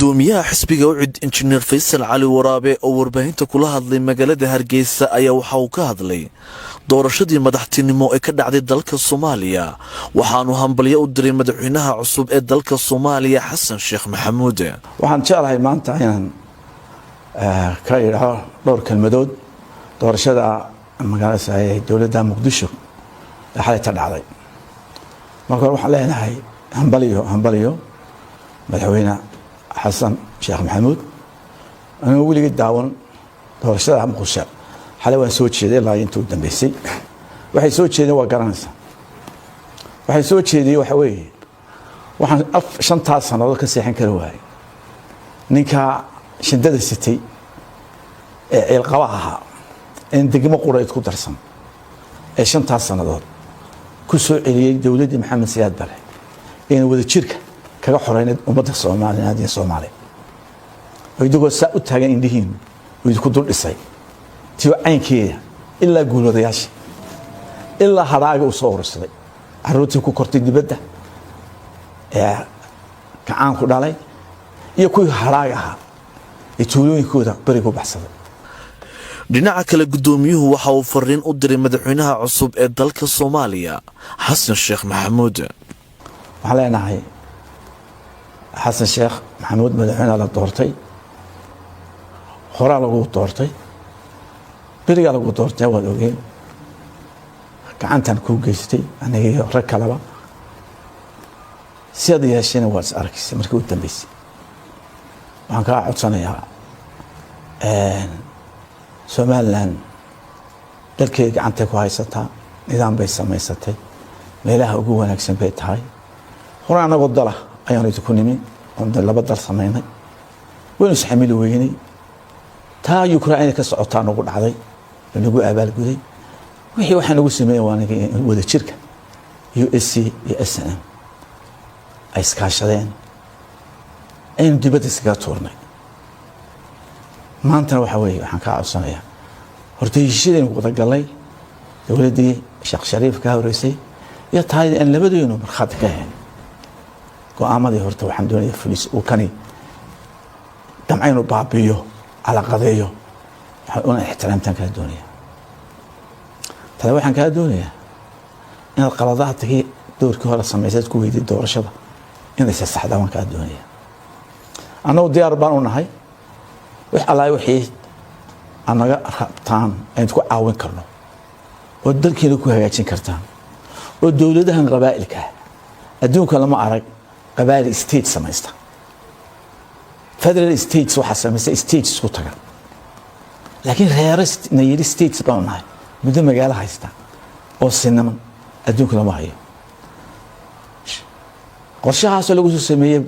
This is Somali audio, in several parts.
gudoomiyaha xisbiga ucid injineer Faysal Cali Waraabe oo warbaahinta kula hadlay magaalada Hargeysa ayaa waxa uu ka hadlay doorashadii madaxtinimo ee ka dhacday dalka Soomaaliya waxaanu hambalyo u diray madaxweynaha cusub ee dalka Soomaaliya Xasan Sheekh Maxamuud. waxaan jeclahay maanta inaan ka iraahdo dhowr kelmadood doorashada magaalada ee dawladda Muqdisho ee xalay ka dhacday. marka waxaan leenahay hambalyo madaxweynaha Xasan Sheekh Maxamuud أنا أقول لك داون doorashada Muqdisho xalay waan soo jeeday ilaa intuu dambeysay waxay soo jeedeen waa garanaysaa waxay soo jeediyay waxa weeye waxaan shantaas sanadood ka seexan kara waayay ninka shindada sitay ee ilqabaha in degmo qurayd ku darsan ee shantaas sanadood ku soo celiyay dawladda Maxamed Siyaad Bare in wada jirka kaga xoreeyay ummadda Soomaaliyeed iyo Soomaaliya ويدقوا ساعة تاجن إنديهم ويدقوا دول إسرائيل تيو عين كيه إلا قولوا ذياش إلا هراجع وصور إسرائيل عروتي كوكرتين دبده كعان كدالي يكوي هراجعها يتولون يكودا بريكو بحصل dhinaca kale gudoomiyuhu waxa uu fariin u diray madaxweynaha cusub ee dalka Soomaaliya Xasan Sheekh Maxamuud. waxaan leenahay Xasan Sheekh Maxamuud madaxweynaha la doortay horaa lagu doortay beriga lagu doortay waa ogeen gacantan ku geystay aniga rag kalaba sida yeesheen waa arkisay markii uu dambeysay waxaan ka codsanayaa Somaliland dalkeeda gacanta ku haysata nidaam bay samaysatay meelaha ugu wanaagsan bay tahay horaa anagu dala ayaan idinku nimi oo laba dal sameynay waynu isxamil weynay taa Ukraine ka socotaan ugu dhacday inagu abaal guday wixii waxaan ugu sameeyay waaniga wada jirka USC iyo SNM ay iskaashadeen in dibadda iskaga toornay maanta waxa weeye waxaan ka codsanayaa horta heshiideen wada galay dawladdii Sheekh Shariif ka horeysay iyo taayid in labadeenu marxad ka heen go'aamadii horta waxaan doonayaa fulis oo kani damcaynu baabiyo على قضية أنا احترمتها كدنيا ترى وحن كدنيا إن القرارات هي دور كهرة سميزات كويدي الدور شذا إن يستحدث عن كدنيا أنا ودي أربعون هاي وح الله يوحي أنا ربطان أن تكون عاون كرنا والدل كيلو كوهاجين كرتان والدولة ده قبائل كه الدول كلام عرق قبائل ستيت سميزتا فدرال ستيتس وحسن مثل ستيتس كتجا لكن غيرست نيجي ستيتس بانهاي بدون مجال هايستا أو السينما أدوك لما هي قرشة حصل لجوز سمية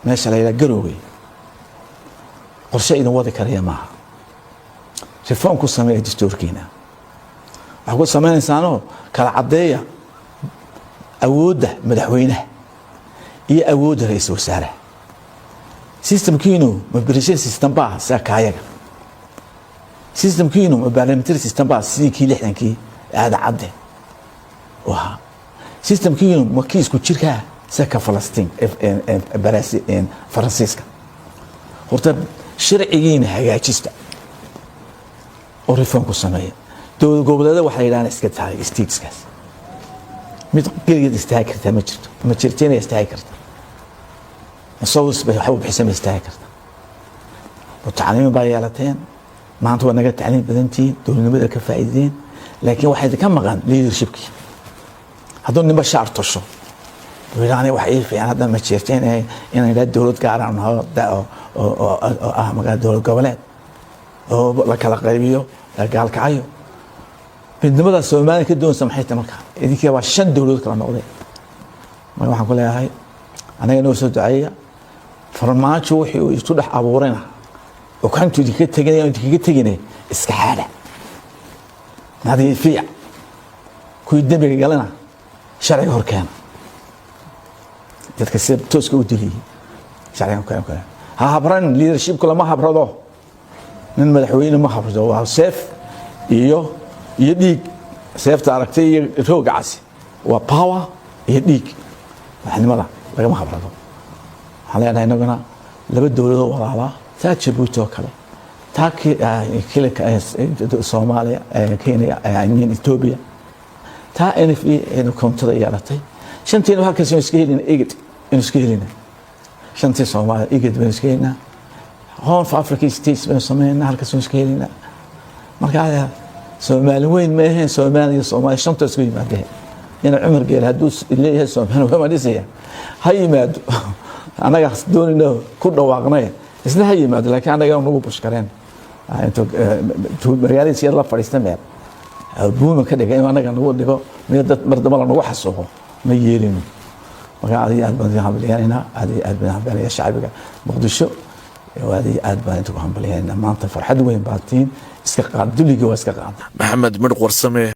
ماشي على جروي قرشة إذا وضع كريه معها شفهم كل سمية دستور كينا أقول سمية إنسانه كالعادية أوده مدحوينه هي أوده رئيس وزراء سيستم كينو مبرشين سيستم باه ساكايا سيستم كينو مبارلمنتري سيستم باه سيكي لحدن كي هذا عبده وها سيستم كينو مكيس كوتشيركا ساكا فلسطين براسي فرانسيسكا horta sharcigiina hagaajista oo reform ku sameeya dowlad goboleedada waxa ay yiraahdaan iska tahay stateskaas mid kaliya istaag karta ma jirto inay istaag karta صوص بحب بحسام يستاهل والتعليم بايالتين ما أنتوا نجا تعليم بدنتي دول نبدأ كفائدين لكن واحد كم مغان ليدرشيبك هذول نبى شعر تشو ويعني واحد في هذا ما تشيرتين يعني لا دولة قارن هذا أو مغان دولة قبلات أو لك القريبيو قال كعيو بالنسبة للسومالي كدون سمحيته مركا إذا كوا شن دولة كلام أولي ما واحد كلها هاي أنا نوصل دعية فرماتشو وحي يصلح أبورنا وكانت تجيني إسكحالة هذه فيع كل الدنيا قالنا شرعي هركان تتكسب توسكو دلي شرعي هركان ها هبران ليدرشيب كل ما هبرده من مدحوين ما هبرده سيف يديك سيف تعرفتي روق عسي وباور يديك يعني ماذا لكن ما خبرته حاليا هنا laba dowladoo walaala taa Djibouti oo kale taa kilka Soomaaliya Kenya Ethiopia taa NFE inuu koontada yeelatay shantiin halkaas oo iska helin igid inuu iska helin shantii Soomaaliya igid baan iska helina Horn of Africa States baan sameeyna halkaas oo iska helina marka Soomaali weyn ma ahayn Soomaaliya shanta isku yimaadeen ina Umar Geel haduu leeyahay Soomaaliya ma dhisaya ha yimaado anaga doonayno ku dhawaaqnay isna ha yimaado laakiin anaga nagu bushkareen intuu magaalada si la fadhiistay meel buuma ka dhigay anaga nagu dhigo mid dad mardama la nagu xasuuqo ma yeelino marka aad baan hambalyeynaa aad baan hambalyeynaa shacbiga Muqdisho aad baan intuu hambalyeynaa maanta farxad weyn baatiin iska qaad duliga waa iska qaad Maxamed Mirq Warsame